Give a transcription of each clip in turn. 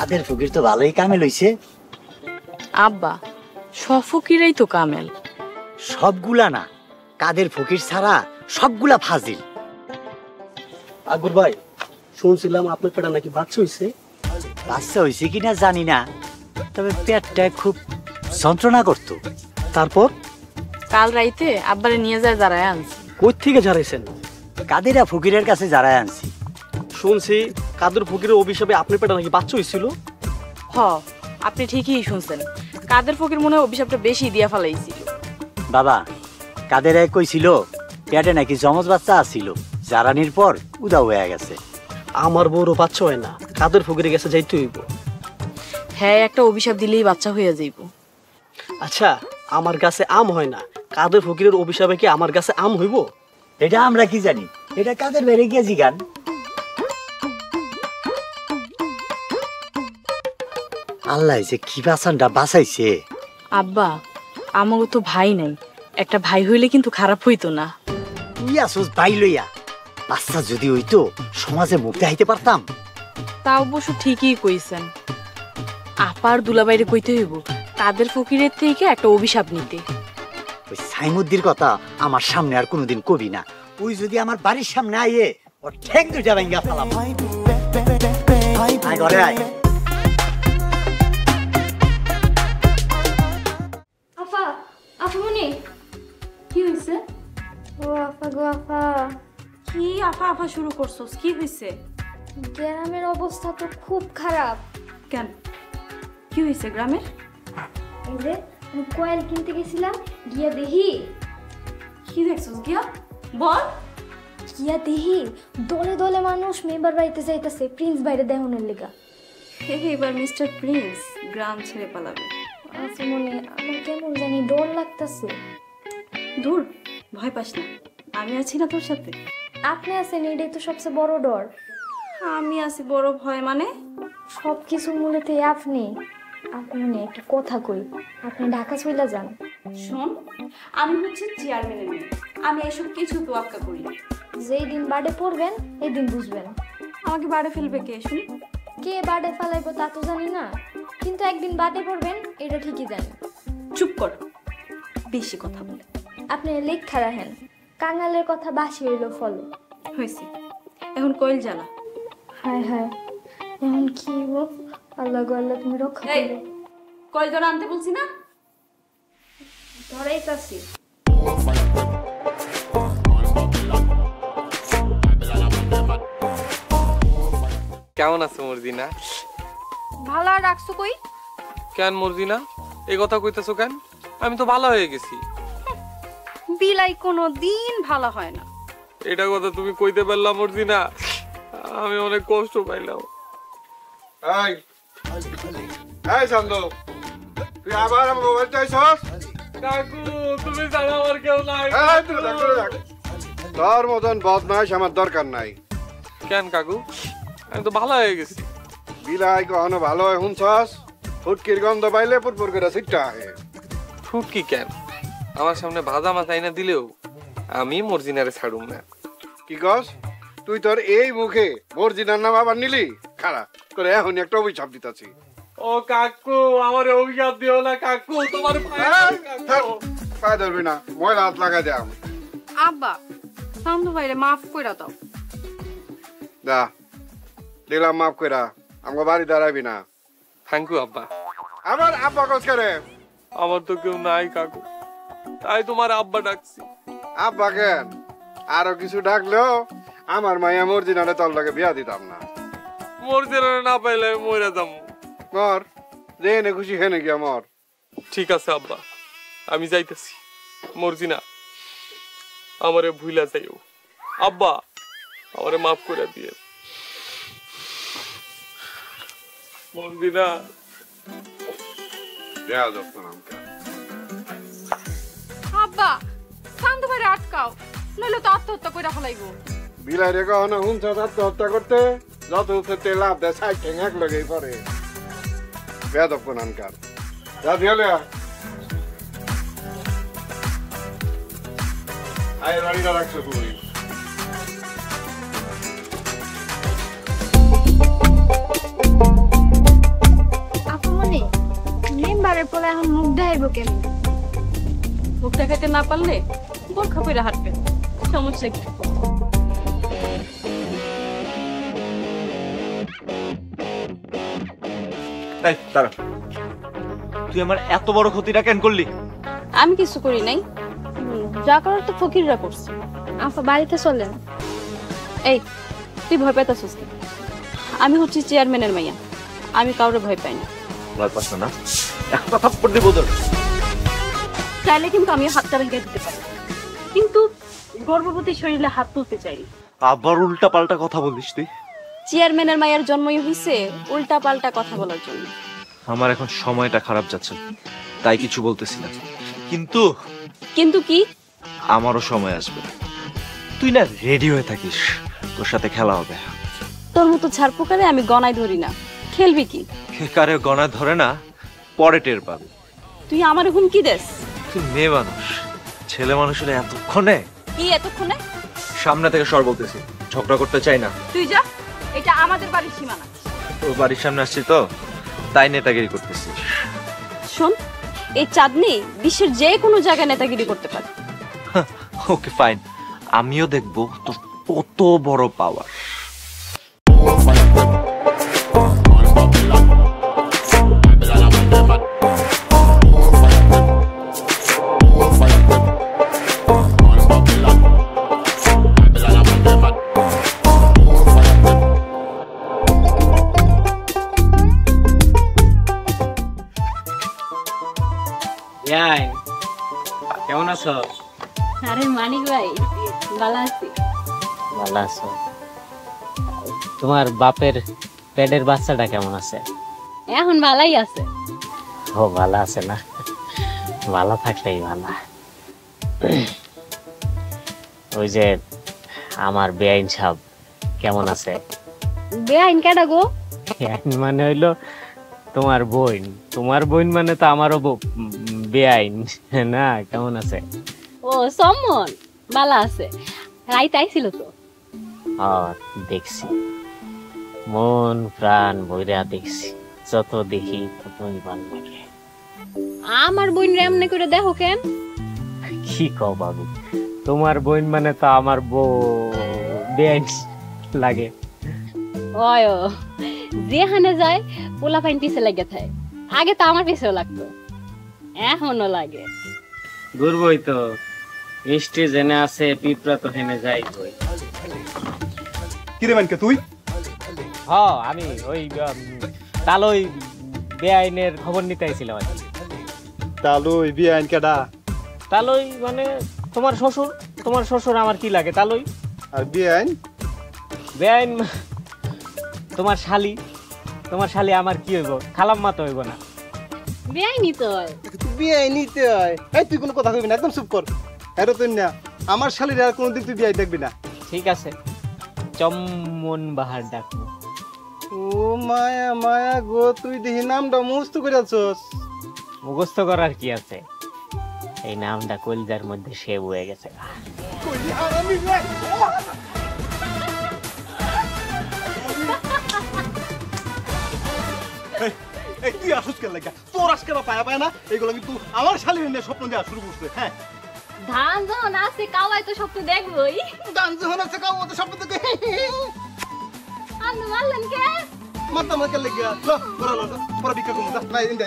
কাদের ফকির তো ভালোই কামেল হইছে। আব্বা সব ফকিরাই তো কামেল। সবগুলা না, কাদের ফকির ছাড়া সবগুলা ফাজিল। আকবর ভাই, শুনছিলাম আপনার পেটে নাকি বাচ্চা হইছে। বাচ্চা হইছে কিনা জানি না, তবে পেটটা খুব যন্ত্রণা করত। তারপর কাল রাইতে আব্বারে নিয়ে যায় দাঁড়ায় আনছি। কই থেকে ঝাড়াইছেন? কাদেরা ফকিরের কাছে যারাই আনছি। শুনছি কাদের ফকিরের অভিশাপে আপনার পেটে নাকি বাচ্চা হইছিল। হ, আপনি ঠিকই শুনছেন। কাদের ফকির মনে হয় অভিশাপটা বেশি দিয়া ফেলাইছিল। বাবা, কাদের এক কইছিল পেটে নাকি জমজ বাচ্চা আছিল, জারানির পর উদাও হয়ে গেছে। আমার বউরও বাচ্চা হয় না, কাদের ফকিরের কাছে যাইতে হইব। হ্যাঁ, একটা অভিশাপ দিলেই বাচ্চা হয়ে যাইব। আচ্ছা, আমার গাছে আম হয় না, কাদের ফকিরের অভিশাপে কি আমার গাছে আম হইব? এটা আমরা কি জানি, এটা কাদের বেড়ে গিয়ে জিগান। আল্লাহ যে কি বাঁচানটা বাঁচাইছে। আব্বা, আমারও তো ভাই নাই, একটা ভাই হইলে কিন্তু খারাপ হইতো না। তুই আসোস ভাই লইয়া, বাচ্চা যদি হইতো সমাজে মুখ দেখাইতে পারতাম। তা অবশ্য ঠিকই কইছেন। আপার দুলাবাইরে কইতে হইব কাদের ফকিরের থেকে একটা অভিশাপ নিতে। ওই সাইমুদ্দির কথা আমার সামনে আর কোনোদিন কবি না। ওই যদি আমার বাড়ির সামনে আইয়ে ওর ঠেক দুইটা ভাঙ্গা ফেলাম। আয় ঘরে আয়। আফা, আফামনি, কি হইছে? ও আফা গো আফা। কি আফা আফা শুরু করছস? কি হইছে? গ্রামের অবস্থা তো খুব খারাপ। কেন, কি হইছে গ্রামের? এই যে আমি কয়েল কিনতে গেছিলাম, গিয়া দেখি। কি দেখছস গিয়া? বল। গিয়া দেখি দলে দলে মানুষ মেম্বার বাড়িতে যাইতেছে প্রিন্স বাইরে দেহনের লেগা। এবার মিস্টার প্রিন্স গ্রাম ছেড়ে পালাবে। আফামনি, আমার কেমন জানি ডর লাগতেছে। দূর, ভয় পাস না, আমি আছি না তোর সাথে। আপনি আছেন, এটাই তো সবচেয়ে বড় ডর। আমি আছি বড় ভয় মানে? সবকিছু মূলেতে আপনি। আপনি একটা কথা কই, আপনি ঢাকা চলে যান। শোন, আমি হচ্ছে চেয়ারম্যানের মেয়ে, আমি এসব কিছু তোয়াক্কা করি না। যেই দিন বাড়ে পড়বেন এই দিন বুঝবেন। আমাকে বাড়ে ফেলবে কে শুনি? কে বাড়ে ফেলাইবো তা তো জানি না, কিন্তু একদিন বাড়ে পড়বেন এটা ঠিকই জানি। চুপ কর, বেশি কথা বলে। আপনি লেখা রাখেন, কাঙালের কথা বাসি হইল ফল। হয়েছে, এখন কইল জ্বালা। হায় হায়, এখন কি হইব? আল্লাহ গো আল্লাহ, তুমি রক্ষা করো। কইল ধরে আনতে বলছি না? ধরাইতাছি। কেমন আছো মর্জিনা? ভালো রাখছো কই? কেন মর্জিনা এই কথা কইতেছো কেন? আমি তো ভালো হয়ে গেছি। বিলাই কোনো দিন ভালো হয় না। এটা কথা তুমি কইতে পারলাম মর্জিনা, আমি অনেক কষ্ট পাইলাম। এই এই চান্দু, তুই আবার আমার মোবাইল চাইছস? কাকু তুমি জানো আমার কেউ নাই। এই তুই দেখ, তোর মতন বদমাইশ আমার দরকার নাই। কেন কাকু, আমি তো ভালো হয়ে গেছি। বিলাই কখনো ভালো হয় শুনছস? ফুটকির গন্ধ পাইলে পুরপুর করে সিটটা আহে। ফুটকি কেন? আমার সামনে ভাজা মাছ আইনা দিলেও আমি মর্জিনারে ছাড়ুম না। কি কস? তুই তোর এই মুখে মর্জিনার নাম আবার নিলি? খাড়া তোর এখনই একটা অভিশাপ দিতাছি। ও কাকু, আমার অভিশাপ দিও না কাকু, তোমার পায়ে ধরবি না, ময়লা হাত লাগা দেয়াম। আব্বা, সামনে ভাইরে মাফ কইরা দাও। দা দিলাম মাফ কইরা, আমাকে বাড়ি দাঁড়াবি না। থ্যাংক ইউ আব্বা। আবার আব্বা কস করে? আমার তো কেউ নাই কাকু, তাই তোমার আব্বা ডাকছি। আব্বা কেন? আরো কিছু ডাকলেও আমার মাইয়া মর্জিনারে তোর লগে বিয়া দিতাম না। মর্জিনারে না পাইলে মরে যাম। মর, যেনে খুশি হেনে গিয়া মর। ঠিক আছে আব্বা, আমি যাইতেছি। মর্জিনা আমারে ভুইলা যাইও। আব্বা আমারে মাফ করে দিয়ে। মর্জিনা দেয়া যত্ন নামকা। আব্বা, সামনে ভাইরে আটকাও, নইলে তো আত্মহত্যা কইরা ফেলাইবো। বিলাই রে কখনো হুঁচ আত্মহত্যা করতে যত উঠতে লাভ দেয় সাইড ঠেং এক লগেই পরে। বেয়াদব নামকার যা দিলে আয় রাড়িটা রাখছো তুই। শালা এখন মুখ দেখাইব কেন? মুখ দেখাইতে না পারলে বোরখা পরে হাঁটবেন, সমস্যা কি? এই দাঁড়া, তুই আমার এত বড় ক্ষতিটা কেন করলি? আমি কিছু করি নাই, যা করার তো ফকিররা করছে। আপা বাড়িতে চলেন। এই তুই ভয় পাইতাছিস কি? আমি হচ্ছি চেয়ারম্যানের মাইয়া, আমি কাউরে ভয় পাই না। ভয় পাস না? একটা থাপ্পড় দিব তোর। চাইলে কিন্তু আমি হাতটা ভেঙে দিতে পারি, কিন্তু গর্ভবতী শরীরে হাত তুলতে চাই। আবার উল্টা পাল্টা কথা বলিস তুই। চেয়ারম্যানের মায়ের জন্মই হইছে উল্টা পাল্টা কথা বলার জন্য। আমার এখন সময়টা খারাপ যাচ্ছে, তাই কিছু বলতেছি না। কিন্তু কিন্তু কি? আমারও সময় আসবে, তুই না রেডি হয়ে থাকিস, তোর সাথে খেলা হবে। তোর মতো ছাড়পোকারে আমি গনায় ধরি না, খেলবি কি? কারে গনা ধরে না, পরে টের পাবে। তুই আমার হুমকি দেস? তুই মেয়ে মানুষ, ছেলে মানুষের এতক্ষণে। কি এতক্ষণে? সামনে থেকে সর বলতেছি, ঝগড়া করতে চাই না। তুই যা, এটা আমাদের বাড়ির সীমানা। তোর বাড়ির সামনে আসছি তো, তাই নেতাগিরি করতেছিস। শোন, এই চাঁদনি বিশ্বের যে কোনো জায়গায় নেতাগিরি করতে পারে। ওকে ফাইন, আমিও দেখবো তোর কত বড় পাওয়ার। কেমন আছো? আরে মানিক ভাই, ভালো আছি। ভালো আছো? তোমার বাপের পেটের বাচ্চাটা কেমন আছে? এখন ভালাই আছে। ও ভালো আছে না? ভালো থাকলেই ভালো। ওই যে আমার বেআইন সাহেব কেমন আছে? বেআইন কেডা গো? মানে হইলো তোমার বোন। তোমার বোন মানে তো আমারও বেআইন না? কেমন আছে? ও সম্মন, ভালো আছে। রাইত আইছিল তো। দেখছি, মন প্রাণ বইরা দেখছি, যত দেখি ততই ভালো লাগে। আমার বোন এমনি করে দেখো কেন? কি কও বাবু, তোমার বোন মানে তো আমার বেআইন লাগে। ওয় যেখানে যায় পোলা পাইন পিছে লাগে থাকে। আগে তো আমার পিছেও লাগতো, এখনো লাগে। ঘুরবই তো, মিষ্টি জেনে আছে, পিঁপড়া তো হেনে যাই বই। কিরে মানকে তুই? হ্যাঁ আমি ওই তালই বেআইনের খবর নিতে আইছিলাম। তালুই বিআইন কেডা? তালই মানে তোমার শ্বশুর। তোমার শ্বশুর আমার কি লাগে? তালই। আর বিআইন? বেআইন তোমার শালি। তোমার শালি আমার কি হইব? খালাম্মা তো হইব না? বেআইনি তো। বিআইন নিতে হয়? এই তুই কোনো কথা কইবি না, একদম চুপ কর। এর তো না, আমার শালির আর কোনোদিন তুই বিআই দেখবি না। ঠিক আছে, চম্মন বাহার ডাকবো। ও মায়া মায়া গো, তুই দেখি নামটা মুস্ত করে আছস। মুখস্থ করার কি আছে? এই নামটা কলিজার মধ্যে সেব হয়ে গেছে। এই তুই আসুস কেন লাগা? তোর আজকে পায়া পায় না এগুলো কিন্তু আমার শালির নিয়ে স্বপ্ন দেওয়া শুরু করছে। হ্যাঁ, ধান যখন আছে কাওয়াই তো স্বপ্ন দেখবই। গান যখন আছে কাউ তো স্বপ্ন দেখে আপনি মারলেন কে? মাথা মাকে লেগে পরে বিক্রি করবো। না এই দে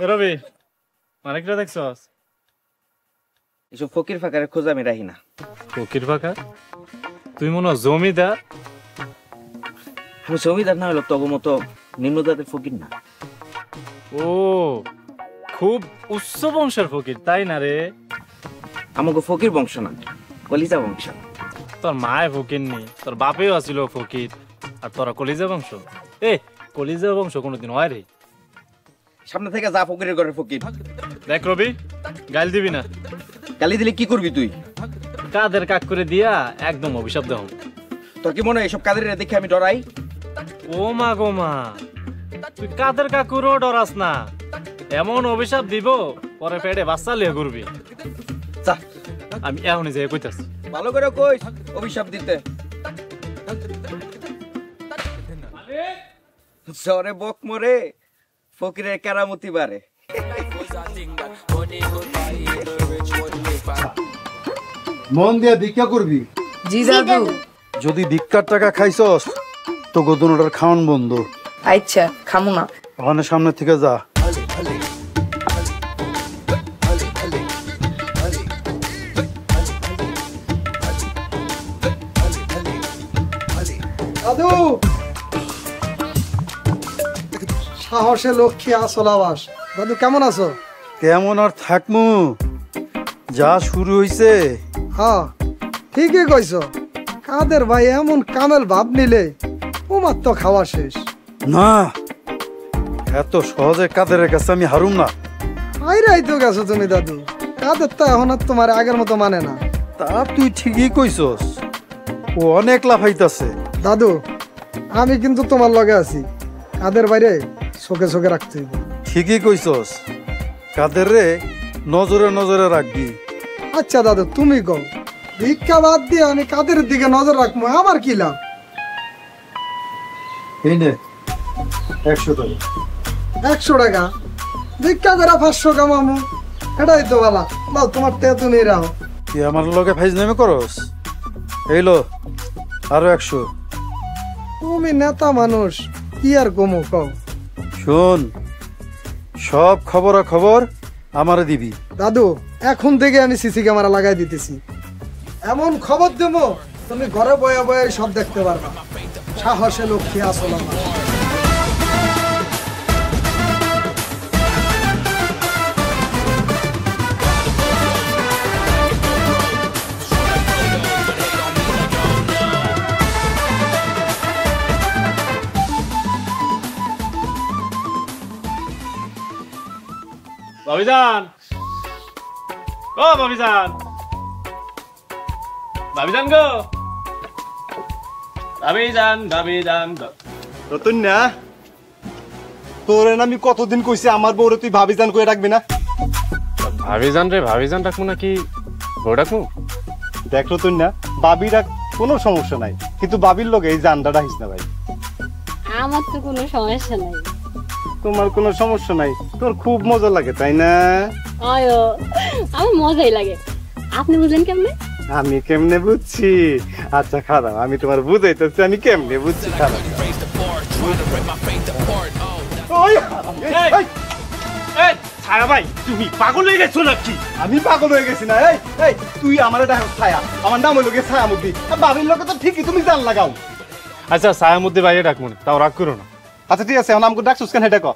রবি, মানিকটা দেখছস? এসব ফকির ফাঁকারের খোঁজ আমি রাখি না। ফকির ফাঁকা? তুই মনে হয় জমিদার? আমি জমিদার না হলো তব মতো নিম্ন জাতের ফকির না। ও, খুব উচ্চ বংশের ফকির তাই না রে? আমাকে ফকির বংশ না, কলিজা বংশ। তোর মায়ে ফকির নি, তোর বাপেও আছিল ফকির, আর তোরা কলিজা বংশ? এ কলিজা বংশ কোনোদিন হয় রে? সামনে থেকে যা ফকিরের ঘরের ফকির। দেখ রবি, গাল দিবি না। গালি দিলে কি করবি তুই? কাদের কাক করে দিয়া একদম অভিশাপ দেহ। তোর কি মনে হয় এসব কাদের দেখে আমি ডরাই? ও মা গো মা, তুই কাদের কাকুরও ডরাস না। এমন অভিশাপ দিব পরে পেটে বাচ্চা লিয়ে ঘুরবি। যা, আমি এখনই যাই কইতাছি। ভালো করে কইস অভিশাপ দিতে। জ্বরে বক মরে ফকিরের কেরামতি বাড়ে। মন দিয়া ভিক্ষা করবি। জি দাদু। যদি ভিক্ষার টাকা খাইছস তো গোদনটার খাওয়ান বন্ধ। আচ্ছা খামু না। ওখানে সামনে থেকে যা। দাদু সাহসে লক্ষ্মী আসল আবাস। দাদু কেমন আছো? কেমন আর থাকমু, যা শুরু হইছে। হ্যাঁ ঠিকই কইছো। কাদের ভাই এমন কামেল ভাব নিলে তোমার তো খাওয়া শেষ। না, এত সহজে কাদের কাছে আমি হারুম না। আইরাই তো গেছো তুমি দাদু। কাদের তো এখন আর তোমার আগের মতো মানে না। তা তুই ঠিকই কইছস, ও অনেক লাফাইতাছে। দাদু আমি কিন্তু তোমার লগে আছি। কাদের বাইরে চোখে চোখে রাখতে হইব। ঠিকই কইছস, কাদের রে নজরে নজরে রাখবি। আচ্ছা দাদু তুমি কও, ভিক্ষা বাদ দিয়ে আমি কাদের দিকে নজর রাখবো, আমার কি লাভ? এই নে 100 টাকা। 100 টাকা ভিক্ষা করে 500 কামামু, এটাই তো বালা। দাও তোমার তে তুমি রাও। কি আমার লগে ফাইজলামি করস? এইলো আরো 100। তুমি নেতা মানুষ, কি আর কমু কও। শোন, সব খবর আমারে দিবি। দাদু এখন থেকে আমি সিসি ক্যামেরা লাগাই দিতেছি। এমন খবর দেবো তুমি ঘরে বয়ে বয়ে সব দেখতে পারবা। সাহসে লক্ষ্মী আসল আমার। ভাবিজান, ও ভাবিজান, ভাবিজান গো, ভাবিজান। রতন না, তোরে আমি কতদিন কইছি আমার বউরে তুই ভাবিজান কই রাখবি না। ভাবিজান রে ভাবিজান রাখবো নাকি বউ রাখবো? দেখ রতন না, বাবি রাখ কোনো সমস্যা নাই, কিন্তু বাবির লগে এই জানটা রাখিস না ভাই। আমার তো কোনো সমস্যা নাই। তোমার কোনো সমস্যা নাই, তোর খুব মজা লাগে তাই না? আয়ো আমার মজাই লাগে। আপনি বুঝলেন কেমনে? আমি কেমনে বুঝছি? আচ্ছা খারাপ, আমি তোমার বুঝাইতেছি আমি কেমনে বুঝছি। খারাপ ছায়া ভাই, তুমি পাগল হয়ে গেছো নাকি? আমি পাগল হয়ে গেছি না। এই এই তুই আমার ডাক ছায়া, আমার নাম হলো গিয়ে ছায়ামুদ্দি। বাবির লোকে তো ঠিকই তুমি জান লাগাও। আচ্ছা ছায়ামুদ্দি বাইরে ডাকবো না, তাও রাগ করো না। আচ্ছা ঠিক আছে, এখন আমাকে ডাকছিস কেন এটা কর।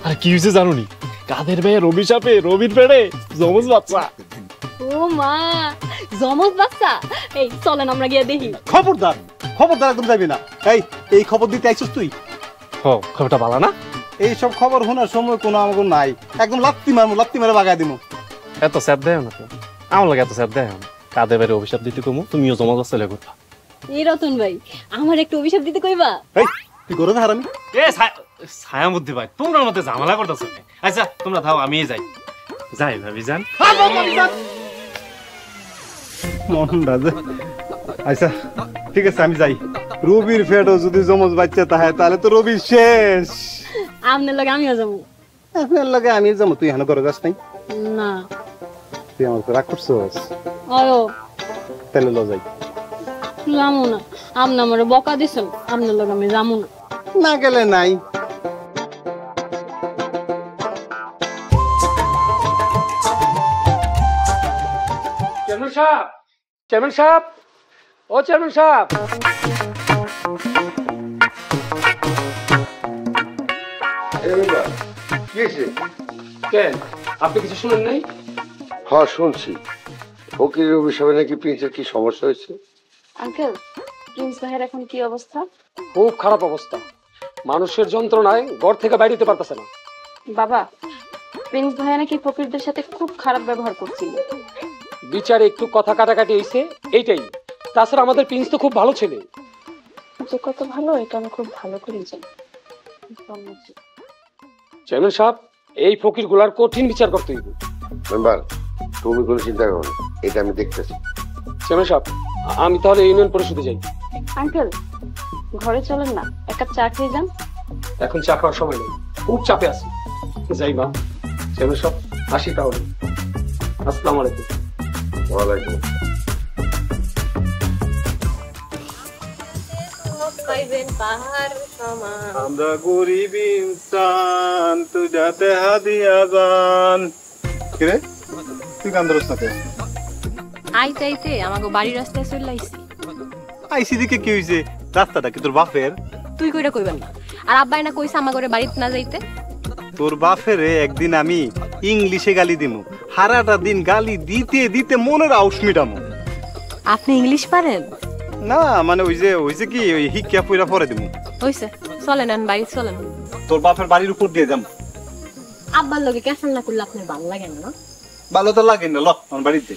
আরে কি হয়েছে জানো নি? কাদের ভাইয়ের অভিশাপে রবির পেড়ে জমজ বাচ্চা। ও মা, জমজ বাচ্চা? এই চলেন আমরা গিয়ে দেখি। খবরদার একদম যাবি না। এই খবর দিতে আইছিস তুই? খবরটা ভালো না? এইসব খবর শোনার সময় কোনো আমাকে নাই। একদম লাত্তি মারে বাগাই দিমু। এত স্যাপ দেয় না তো, আমার লাগে এত স্যাপ দেয় না। কাদের বাইরে অভিশাপ দিতে কমু, তুমিও জমজ বাচ্চা লেগে করবা। এই রতন ভাই, আমার একটু অভিশাপ দিতে কইবা? তুই করো না হারামি। ছায়ামুদ্দি ভাই, তোমরা মধ্যে ঝামেলা করতেছো। আচ্ছা তোমরা থাও, আমি যাই ভাবিজান। আচ্ছা ঠিক আছে, আমি যাই। রবির ফেটও যদি জমজ বাচ্চা তাহে তাহলে তো রবি শেষ। আপনার লগে আমিও যাবো। আপনার লগে আমি যাবো, তুই এখানে করে যাস নাই? না। তুই আমার রাগ করছস? আয়ো তাহলে ল যাই। যাবো না, আপনি আমার বকা দিছেন, আপনার লগে আমি যাবো না। না গেলে নাই। চেয়ারম্যান সাহেব, ও চেয়ারম্যান সাহেব। কেন আপনি কিছু শুনেন নাই? হ্যাঁ শুনছি, ফকিরের অভিশাপে নাকি প্রিন্সের কি সমস্যা হয়েছে। আঙ্কেল, প্রিন্স ভাইয়ের এখন কি অবস্থা? খুব খারাপ অবস্থা, মানুষের যন্ত্রণায় ঘর থেকে বাইরে যেতে পারতেছে না। বাবা, প্রিন্স ভাইয়া নাকি ফকিরদের সাথে খুব খারাপ ব্যবহার করছিল। বিচারে একটু কথা কাটাকাটি হয়েছে, এইটাই। তাছাড়া আমাদের প্রিন্স তো খুব ভালো ছেলে। যে কত ভালো এটা আমি খুব ভালো করে জানি। চেয়ারম্যান সাহেব, এই ফকির গুলার কঠিন বিচার করতে হইব। মেম্বার, তুমি কোনো চিন্তা করো না, এটা আমি দেখতেছি। চেয়ারম্যান সাহেব, আমি তাহলে ইউনিয়ন পরিষদে যাই। আঙ্কেল ঘরে চলেন না, এক কাপ চা খেয়ে যান। এখন চা খাওয়ার সময় নেই, খুব চাপে আছি। যাই মা, ছেলে সব আসি তাহলে। আসসালামু আলাইকুম। ওয়ালাইকুম। আমরা গরিব ইনসান তুজাতে হাদিয়া জান। কিরে তুই গান ধরছ না কে? আইতে আইতে আমাকে বাড়ির রাস্তায় চলে আইছি। আইসি দিকে কি হইছে? রাস্তাটা কি তোর বাপের? তুই কইরা কইবেন না। আর আব্বাই না কইছে আমার ঘরে বাড়িতে না যাইতে। তোর বাপের একদিন আমি ইংলিশে গালি দিমু, সারাটা দিন গালি দিতে দিতে মনের আউশ মিটামু। আপনি ইংলিশ পারেন? না মানে ওই যে কি ওই হিকিয়া পুরা পরে দিমু। হইছে, চলেন আন বাড়ি চলেন। তোর বাপের বাড়ির উপর দিয়ে যাম। আব্বার লগে ক্যাসেল না করলে আপনার ভালো লাগে না? ভালো তো লাগে না, ল আমার বাড়িতে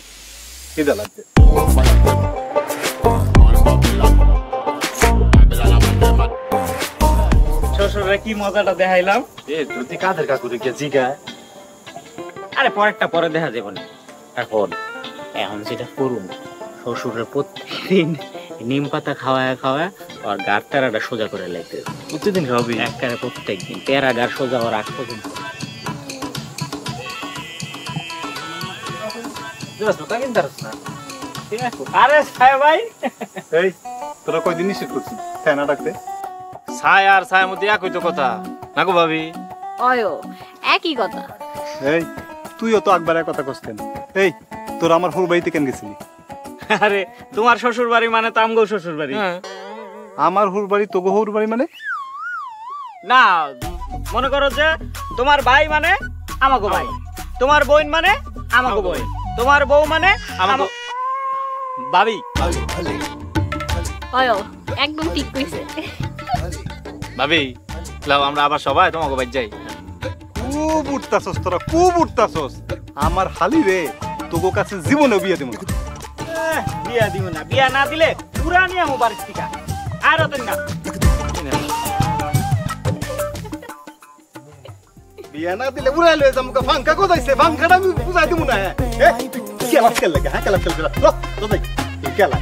খিদা লাগছে। শ্বশুরে কি মজাটা দেখাইলাম। এ তুই কাদের কাকুরে কে জিগা? আরে পরেরটা পরে দেখা যাবে না, এখন যেটা করুন, শ্বশুরের প্রত্যেকদিন নিম পাতা খাওয়ায় খাওয়ায় আর গাড় টেরাটা সোজা করে লাগবে। প্রতিদিন খাওয়াবি? একবারে প্রত্যেকদিন টেরা গাড় সোজা হওয়ার আগ পর্যন্ত। আরে ছায়া ভাই, এই তোরা কয়দিন নিষেধ করছিস তাই না ডাকতে? ছায় আর ছায়ের মধ্যে একই তো কথা না গো ভাবি? অয়ো একই কথা। এই তুইও তো একবার এক কথা কইছেন। এই তোর আমার হুর বাড়িতে কেন গেছিলি? আরে তোমার শ্বশুর বাড়ি মানে তো আমগো শ্বশুর বাড়ি। আমার হুর বাড়ি তোগো হুর বাড়ি মানে? না মনে করো যে তোমার ভাই মানে আমাগো ভাই, তোমার বোন মানে আমাগো বোন, তোমার বউ মানে আমাগো ভাবি। অয়ো একদম ঠিক কইছে। ভাবি লাও আমরা আবার সবাই তোমাকে বাড়ি যাই। খুব উঠতাছস তোরা, খুব উঠতাছস। আমার হালি রে তোগো কাছে জীবনে বিয়ে দেব না। বিয়া দিব না, বিয়া না দিলে পুরা নিয়ে আমো বাড়ি থেকে আর হতেন না। বিয়া না দিলে উড়াই লয়ে যামু। ফাঙ্কা কোথাইছে? ফাঙ্কাটা আমি বুঝাই দিমু না। হ্যাঁ কেলা খেল লাগে, হ্যাঁ কেলা খেল। ল তো দেখ কেলা